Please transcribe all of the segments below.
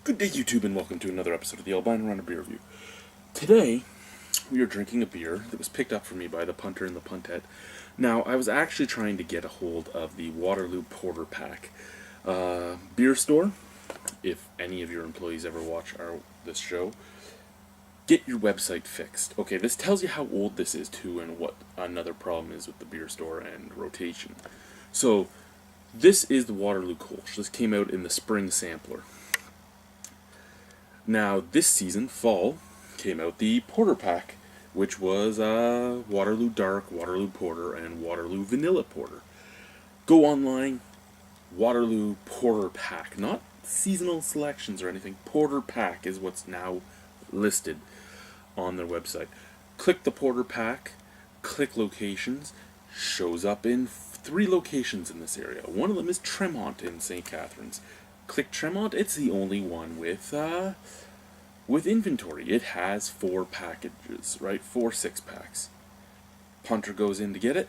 Good day, YouTube, and welcome to another episode of the Albino Rhino Beer Review. Today, we are drinking a beer that was picked up for me by the punter and the puntette. Now, I was actually trying to get a hold of the Waterloo Porter Pack beer store. If any of your employees ever watch this show, get your website fixed. Okay, this tells you how old this is, too, and what another problem is with the beer store and rotation. So, this is the Waterloo Kolsch. This came out in the spring sampler. Now, this season, fall, came out the Porter Pack, which was Waterloo Dark, Waterloo Porter, and Waterloo Vanilla Porter. Go online, Waterloo Porter Pack, not seasonal selections or anything. Porter Pack is what's now listed on their website. Click the Porter Pack, click locations, shows up in 3 locations in this area. One of them is Tremont in St. Catharines. Click Tremont, it's the only one with inventory. It has 4 packages, right? 4 6-packs. Punter goes in to get it.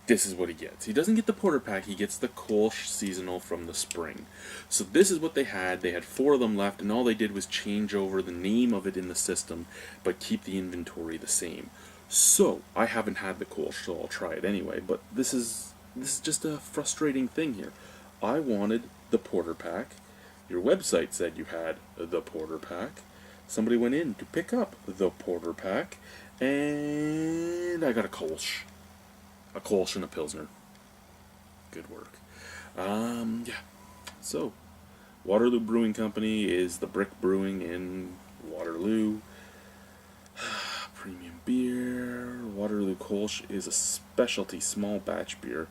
This is what he gets. He doesn't get the Porter Pack, he gets the Kolsch seasonal from the spring. So this is what they had. They had 4 of them left, and all they did was change over the name of it in the system, but keep the inventory the same. So, I haven't had the Kolsch, so I'll try it anyway, but this is just a frustrating thing here. I wanted the Porter Pack. Your website said you had the Porter Pack. Somebody went in to pick up the Porter Pack, and I got a Kolsch. A Kolsch and a Pilsner. Good work. Yeah. So, Waterloo Brewing Company is the Brick Brewing in Waterloo. Premium beer. Waterloo Kolsch is a specialty small batch beer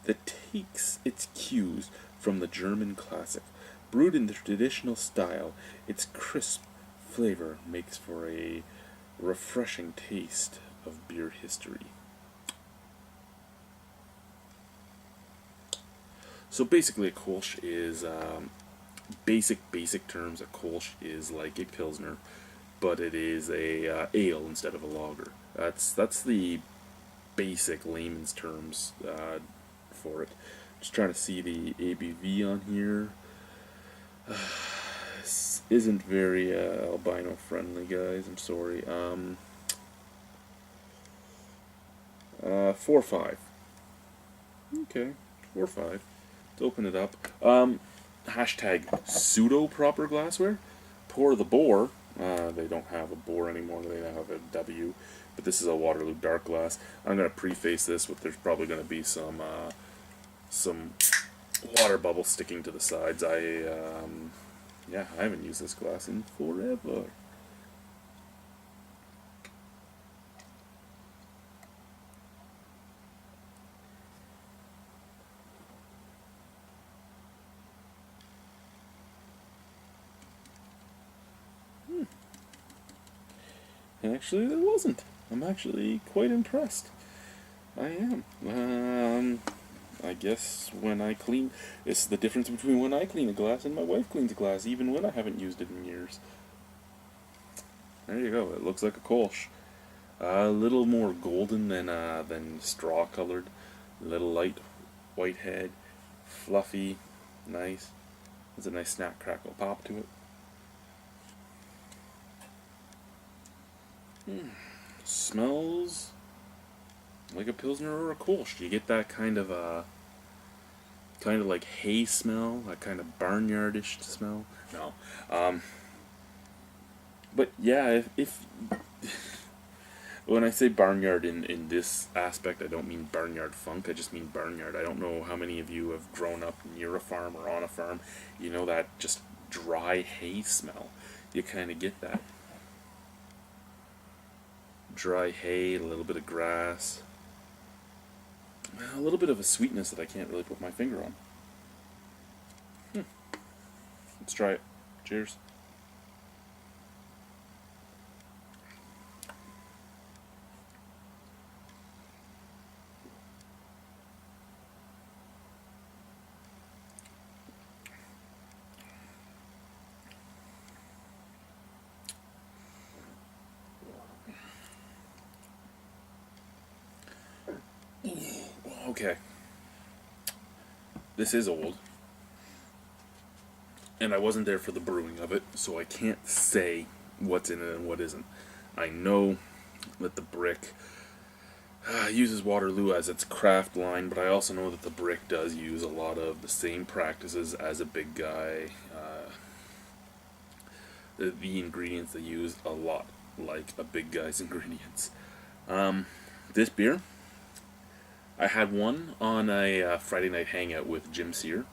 that takes its cues from the German classic. Brewed in the traditional style, its crisp flavor makes for a refreshing taste of beer history. So basically a Kolsch is, basic terms, a Kolsch is like a Pilsner, but it is a ale instead of a lager. That's the basic layman's terms for it. Just trying to see the ABV on here. This isn't very albino friendly, guys. I'm sorry. 4.5. Okay, 4.5. Let's open it up. Hashtag pseudo proper glassware. Pour the Boar. They don't have a Boar anymore. They have a W. But this is a Waterloo Dark glass. I'm gonna preface this with there's probably gonna be some water bubbles sticking to the sides. I haven't used this glass in forever. Actually, there wasn't. I'm actually quite impressed. I am. I guess when I clean, it's the difference between when I clean a glass and my wife cleans a glass, even when I haven't used it in years. There you go. It looks like a Kolsch. A little more golden than straw colored. Little light white head, fluffy, nice. There's a nice snap crackle pop to it. Smells like a Pilsner or a Kolsch. You get that kind of like hay smell, that kind of barnyardish smell. No, but yeah, if when I say barnyard in this aspect, I don't mean barnyard funk. I just mean barnyard. I don't know how many of you have grown up near a farm or on a farm. You know that just dry hay smell. You kind of get that. Dry hay, a little bit of grass, a little bit of a sweetness that I can't really put my finger on. Let's try it. Cheers. Okay. This is old. and I wasn't there for the brewing of it, so I can't say what's in it and what isn't. I know that the brick uses Waterloo as its craft line, but I also know that the brick does use a lot of the same practices as a big guy. The ingredients they use a lot like a big guy's ingredients. This beer, I had one on a Friday night hangout with Jim Sear.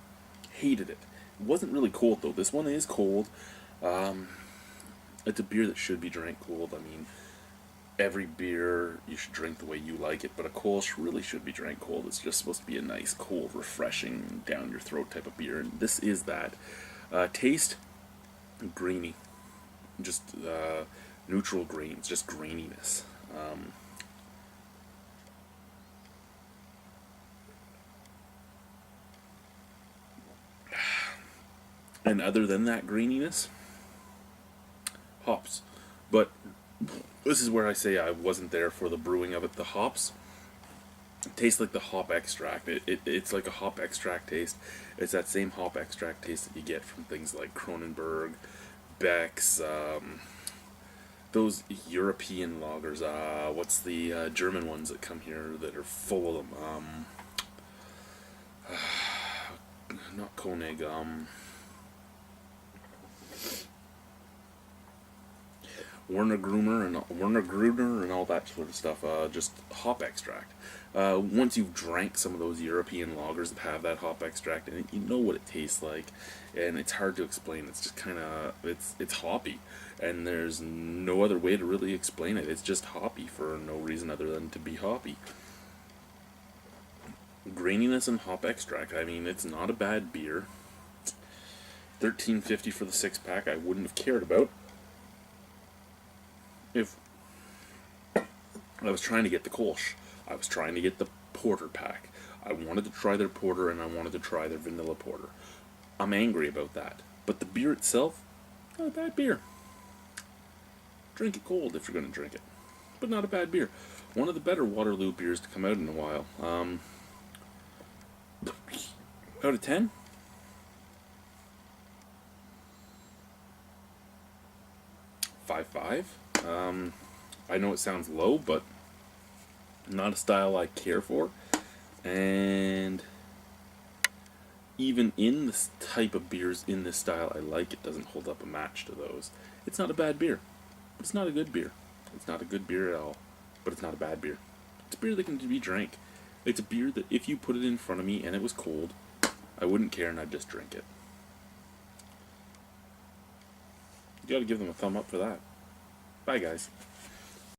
Hated it. It wasn't really cold though. This one is cold. It's a beer that should be drank cold. I mean, every beer you should drink the way you like it, but a Kolsch really should be drank cold. It's just supposed to be a nice, cold, refreshing, down your throat type of beer, and this is that. Taste, grainy. Just neutral grains, just graininess. And other than that graininess, hops. But this is where I say I wasn't there for the brewing of it. The hops taste like the hop extract. It's like a hop extract taste. It's that same hop extract taste that you get from things like Kronenberg, Beck's, those European lagers. What's the German ones that come here that are full of them? Not Koenig. Werner Gruner and all that sort of stuff. Just hop extract. Once you've drank some of those European lagers that have that hop extract in it, you know what it tastes like, and it's hard to explain. It's just kind of it's hoppy, and there's no other way to really explain it. It's just hoppy for no reason other than to be hoppy. Graininess and hop extract. I mean, it's not a bad beer. $13.50 for the 6-pack. I wouldn't have cared about if I was trying to get the Kolsch. I was trying to get the porter pack. I wanted to try their porter and I wanted to try their vanilla porter. I'm angry about that. But the beer itself, not a bad beer. Drink it cold if you're going to drink it. But not a bad beer. One of the better Waterloo beers to come out in a while. Out of 10? 5.5. I know it sounds low, but not a style I care for. And even in this type of beers in this style I like, it doesn't hold up a match to those. It's not a bad beer. It's not a good beer. It's not a good beer at all. But it's not a bad beer. It's a beer that can be drank. It's a beer that if you put it in front of me and it was cold, I wouldn't care and I'd just drink it. You gotta give them a thumb up for that. Bye, guys.